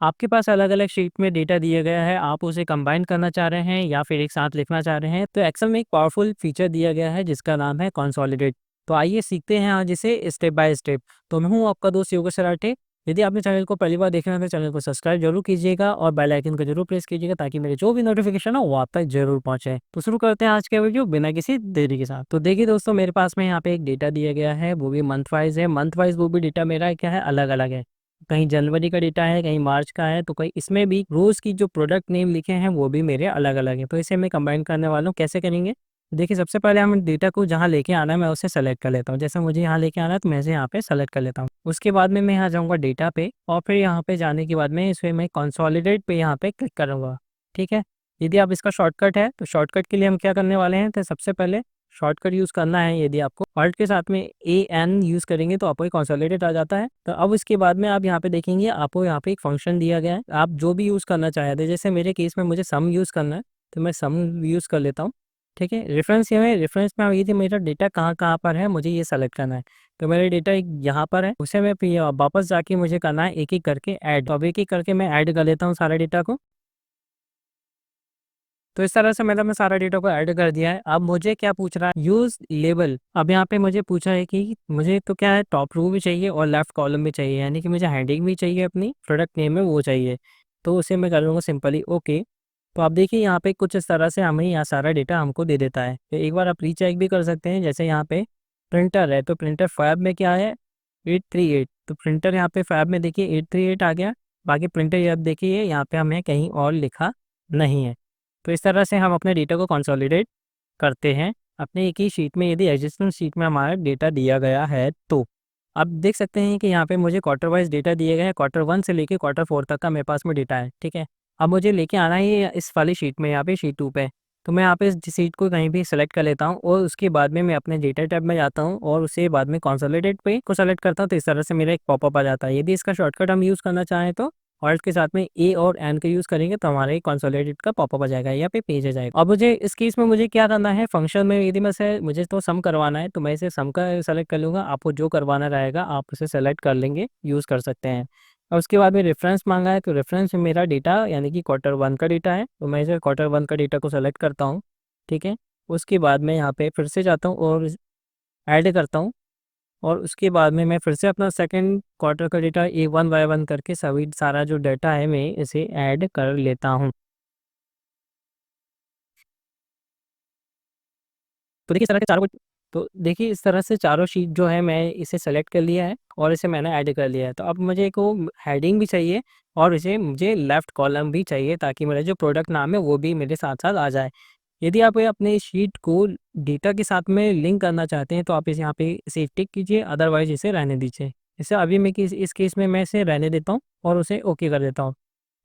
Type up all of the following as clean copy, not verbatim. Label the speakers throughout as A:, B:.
A: आपके पास अलग-अलग शीट में डेटा दिया गया है, आप उसे कंबाइन करना चाह रहे हैं या फिर एक साथ लिखना चाह रहे हैं, तो एक्सेल में एक पावरफुल फीचर दिया गया है जिसका नाम है कंसोलिडेट। तो आइए सीखते हैं आज इसे स्टेप बाय स्टेप। तो मैं हूँ आपका दोस्त योगेश सराठे। यदि आपने चैनल को पहली बार देख रहे हैं तो चैनल को सब्सक्राइब जरूर कीजिएगा और बेल आइकन को जरूर प्रेस कीजिएगा ताकि मेरे जो भी नोटिफिकेशन है वो आप तक जरूर पहुंचे। तो शुरू करते हैं आज का वीडियो बिना किसी देरी के साथ। तो देखिए दोस्तों, मेरे पास में यहाँ पे एक डेटा दिया गया है, वो भी मंथ वाइज है। मंथ वाइज वो भी डेटा मेरा क्या है, अलग अलग है। कहीं जनवरी का डेटा है, कहीं मार्च का है, तो कहीं इसमें भी रोज़ की जो प्रोडक्ट नेम लिखे हैं वो भी मेरे अलग-अलग हैं। तो इसे मैं कंबाइन करने वाला हूँ, कैसे करेंगे? देखिए, सबसे पहले हम डेटा को जहाँ लेके आना है मैं उसे सेलेक्ट कर लेता हूँ। जैसे मुझे यहाँ लेके आना है तो मैं इसे यहाँ पे सेलेक्ट कर लेता हूँ। उसके बाद में मैं यहाँ जाऊँगा डेटा पे और फिर यहाँ पे जाने के बाद में इसे मैं कंसोलिडेट पे यहाँ पे क्लिक करूँगा। ठीक है? यदि आप इसका शॉर्टकट है तो शॉर्टकट के लिए हम क्या करने वाले हैं, तो सबसे पहले शॉर्टकट यूज़ करना है। यदि आपको ऑल्ट के साथ में एएन यूज़ करेंगे तो आपको कंसोलिडेट आ जाता है। तो अब इसके बाद में आप यहाँ पे देखेंगे, आपको यहाँ पे एक फंक्शन दिया गया है। आप जो भी यूज़ करना चाहते हैं, जैसे मेरे केस में मुझे सम यूज़ करना है तो मैं सम यूज़ कर लेता हूँ। ठीक है? रेफ़रेंस ये है, रेफ़रेंस में ये थी मेरा डेटा कहाँ-कहाँ पर है, मुझे ये सेलेक्ट करना है। तो मेरा डेटा एक यहाँ पर है, उसे मैं फिर वापस जाके मुझे करना है एक-एक करके ऐड। तो अब एक-एक करके मैं ऐड कर लेता हूँ सारे डेटा को। तो इस तरह से मैं सारा डेटा को ऐड कर दिया है। अब मुझे क्या पूछ रहा है, यूज़ लेबल। अब यहाँ पे मुझे पूछा है कि मुझे तो क्या है, टॉप रो भी चाहिए और लेफ्ट कॉलम भी चाहिए, यानी कि मुझे हेडिंग भी चाहिए, अपनी प्रोडक्ट नेम है वो चाहिए। तो उसे मैं कर लूँगा सिंपली ओके। तो आप देखिए यहाँ पे कुछ इस तरह से हमें यहाँ सारा डेटा हमको दे देता है। तो एक बार आप रीचेक भी कर सकते हैं, जैसे यहाँ पे प्रिंटर है तो प्रिंटर फैब में क्या है, 838। तो प्रिंटर यहाँ पे फैब में देखिए 838 आ गया। बाकी प्रिंटर ये अब देखिए यहाँ पे हमें कहीं और लिखा नहीं है। तो इस तरह से हम अपने डेटा को कंसोलिडेट करते हैं अपने एक ही शीट में, यदि एग्जिस्टिंग शीट में हमारा डेटा दिया गया है तो। आप देख सकते हैं कि यहाँ पे मुझे क्वार्टर वाइज डेटा दिए गए हैं, क्वार्टर 1 से लेके क्वार्टर 4 तक का मेरे पास में डेटा है। ठीक है? अब मुझे लेके आना है ये इस वाली शीट में, यहाँ पे शीट 2 पे। तो मैं यहाँ पे इस शीट को कहीं भी सेलेक्ट कर लेता हूँ और उसके बाद में मैं अपने डेटा टैब में जाता हूँ और उसके बाद में कंसोलिडेट पे को सेलेक्ट करता हूँ। तो इस तरह से मेरा एक पॉपअप आ जाता है। यदि इसका शॉर्टकट हम यूज़ करना चाहें तो ऑल्ट के साथ में ए और एन का यूज़ करेंगे तो हमारे कंसोलिडेट का पॉपअप आ जाएगा, यहाँ पे पेज आ जाएगा। अब मुझे इस केस में मुझे क्या करना है, फंक्शन में यदि मैं से मुझे तो सम करवाना है तो मैं इसे सम का सेलेक्ट कर लूँगा। आपको जो करवाना रहेगा आप उसे सेलेक्ट कर लेंगे, यूज़ कर सकते हैं। और उसके बाद में रेफरेंस मांगा है, तो रेफरेंस में मेरा डेटा यानी कि क्वार्टर 1 का डेटा है, तो मैं इसे क्वार्टर 1 का डेटा को सेलेक्ट करता हूँ। ठीक है? उसके बाद मैं यहाँ पे फिर से जाता हूँ और ऐड करता हूँ और उसके बाद में मैं फिर से अपना सेकंड क्वार्टर का data A one by one करके सभी सारा जो डेटा है मैं इसे ऐड कर लेता हूँ। तो देखिए इस तरह के चारों तो देखिए इस तरह से चारों शीट जो है मैं इसे सेलेक्ट कर लिया है और इसे मैंने ऐड कर लिया है। तो अब मुझे को हेडिंग भी चाहिए और इसे मुझे लेफ्ट कॉलम भी चाहिए ताकि मेरा जो प्रोडक्ट नाम है वो भी मेरे साथ-साथ आ जाए। यदि आप ये अपने शीट को डेटा के साथ में लिंक करना चाहते हैं तो आप इसे यहाँ पे इसे टिक कीजिए, अदरवाइज़ इसे रहने दीजिए। इसे अभी मैं इस केस में मैं इसे रहने देता हूँ और उसे ओके कर देता हूँ।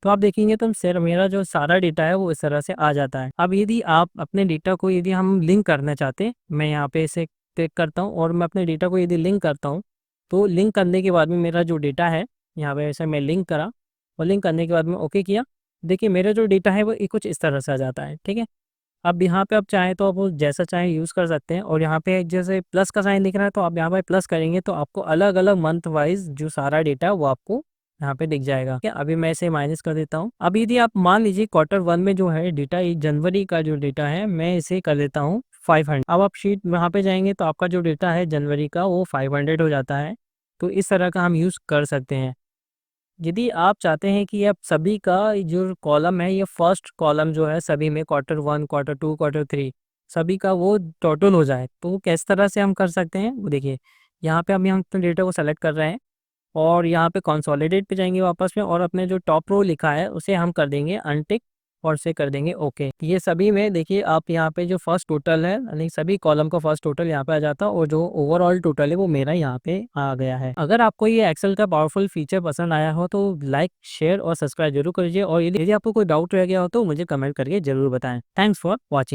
A: तो आप देखेंगे तो सर मेरा जो सारा डेटा है वो इस तरह से आ जाता है। अब यदि आप अपने डेटा को यदि हम लिंक करना चाहते हैं, मैं यहाँ पे इसे क्लिक करता हूँ और मैं अपने डेटा को यदि लिंक करता हूँ, तो लिंक करने के बाद में मेरा जो डेटा है, यहाँ पे ऐसे मैं लिंक करा और लिंक करने के बाद में ओके किया। देखिए मेरा जो डेटा है वो कुछ इस तरह से आ जाता है। ठीक है? अब यहाँ पे आप चाहें तो आप वो जैसा चाहें यूज़ कर सकते हैं और यहाँ पे जैसे प्लस का साइन दिख रहा है तो आप यहाँ पे प्लस करेंगे तो आपको अलग-अलग मंथ वाइज़ जो सारा डेटा है वो आपको यहाँ पे दिख जाएगा। क्या अभी मैं इसे माइनस कर देता हूँ। अब यदि आप मान लीजिए क्वार्टर 1 में जो है डेटा, ये जनवरी का जो डेटा है मैं इसे कर देता हूँ 500। अब आप शीट वहाँ पे जाएँगे तो आपका जो डेटा है जनवरी का वो 500 हो जाता है। तो इस तरह का हम यूज़ कर सकते हैं। यदि आप चाहते हैं कि आप सभी का जो कॉलम है, ये फर्स्ट कॉलम जो है सभी में क्वार्टर 1, क्वार्टर 2, क्वार्टर 3 सभी का वो टोटल हो जाए, तो किस तरह से हम कर सकते हैं? वो देखिए, यहाँ पे अभी हम अपने डेटा को सेलेक्ट कर रहे हैं और यहाँ पे कंसोलिडेट पे जाएँगे वापस में और अपने जो टॉप रो लिखा है उसे हम कर देंगे अनटिक और उसे कर देंगे ओके। ये सभी में देखिए आप यहाँ पे जो फर्स्ट टोटल है यानी सभी कॉलम का फर्स्ट टोटल यहाँ पे आ जाता है और जो ओवरऑल टोटल है वो मेरा यहाँ पे आ गया है। अगर आपको ये एक्सेल का पावरफुल फीचर पसंद आया हो तो लाइक, शेयर और सब्सक्राइब जरूर करिए और यदि आपको कोई डाउट रह गया हो तो मुझे कमेंट करके जरूर बताएं। Thanks for watching.